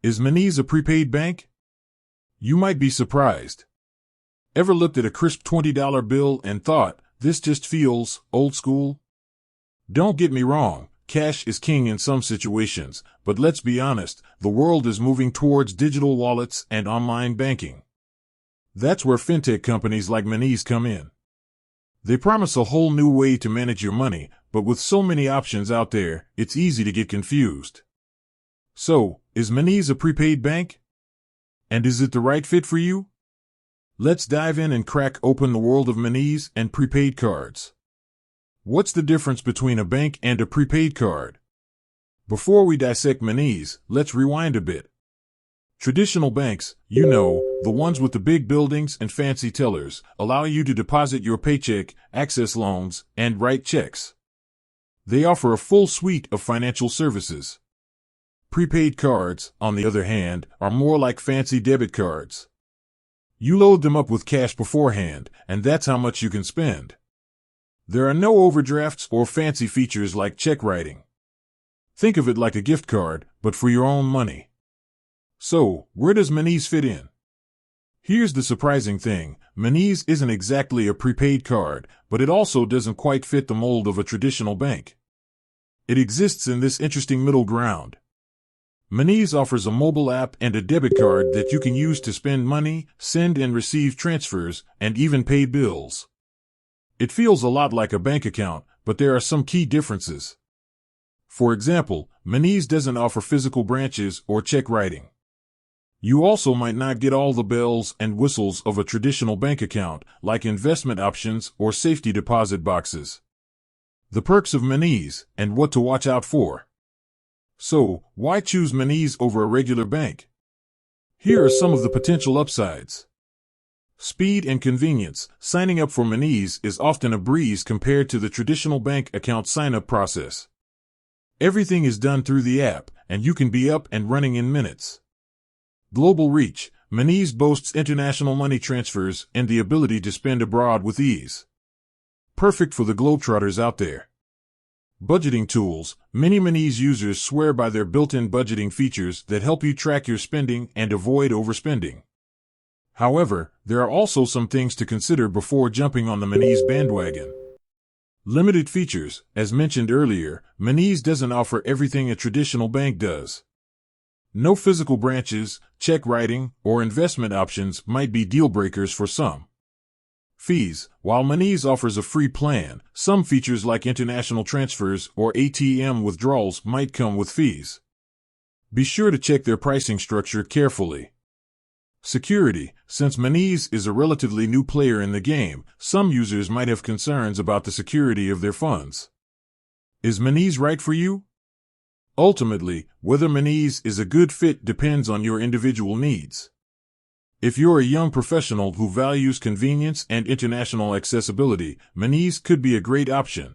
Is Monese a prepaid bank? You might be surprised. Ever looked at a crisp $20 bill and thought, this just feels old school? Don't get me wrong, cash is king in some situations, but let's be honest, the world is moving towards digital wallets and online banking. That's where fintech companies like Monese come in. They promise a whole new way to manage your money, but with so many options out there, it's easy to get confused. So, is Monese a prepaid bank? And is it the right fit for you? Let's dive in and crack open the world of Monese and prepaid cards. What's the difference between a bank and a prepaid card? Before we dissect Monese, let's rewind a bit. Traditional banks, the ones with the big buildings and fancy tellers, allow you to deposit your paycheck, access loans, and write checks. They offer a full suite of financial services. Prepaid cards, on the other hand, are more like fancy debit cards. You load them up with cash beforehand, and that's how much you can spend. There are no overdrafts or fancy features like check writing. Think of it like a gift card, but for your own money. So, where does Monese fit in? Here's the surprising thing, Monese isn't exactly a prepaid card, but it also doesn't quite fit the mold of a traditional bank. It exists in this interesting middle ground. Monese offers a mobile app and a debit card that you can use to spend money, send and receive transfers, and even pay bills. It feels a lot like a bank account, but there are some key differences. For example, Monese doesn't offer physical branches or check writing. You also might not get all the bells and whistles of a traditional bank account, like investment options or safety deposit boxes. The perks of Monese, and what to watch out for. So, why choose Monese over a regular bank? Here are some of the potential upsides. Speed and convenience. Signing up for Monese is often a breeze compared to the traditional bank account sign-up process. Everything is done through the app, and you can be up and running in minutes. Global reach. Monese boasts international money transfers and the ability to spend abroad with ease. Perfect for the globetrotters out there. Budgeting tools. Many Monese users swear by their built-in budgeting features that help you track your spending and avoid overspending. However, there are also some things to consider before jumping on the Monese bandwagon. Limited features. As mentioned earlier, Monese doesn't offer everything a traditional bank does. No physical branches, check writing, or investment options might be deal breakers for some. Fees. While Monese offers a free plan, some features like international transfers or ATM withdrawals might come with fees. Be sure to check their pricing structure carefully. Security. Since Monese is a relatively new player in the game, some users might have concerns about the security of their funds. Is Monese right for you? Ultimately, whether Monese is a good fit depends on your individual needs. If you're a young professional who values convenience and international accessibility, Monese could be a great option.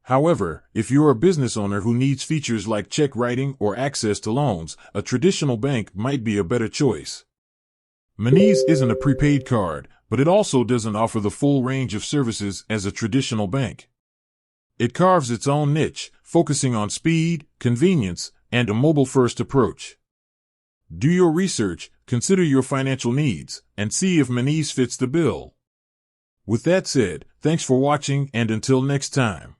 However, if you're a business owner who needs features like check writing or access to loans, a traditional bank might be a better choice. Monese isn't a prepaid card, but it also doesn't offer the full range of services as a traditional bank. It carves its own niche, focusing on speed, convenience, and a mobile-first approach. Do your research, consider your financial needs, and see if Monese fits the bill. With that said, thanks for watching, and until next time.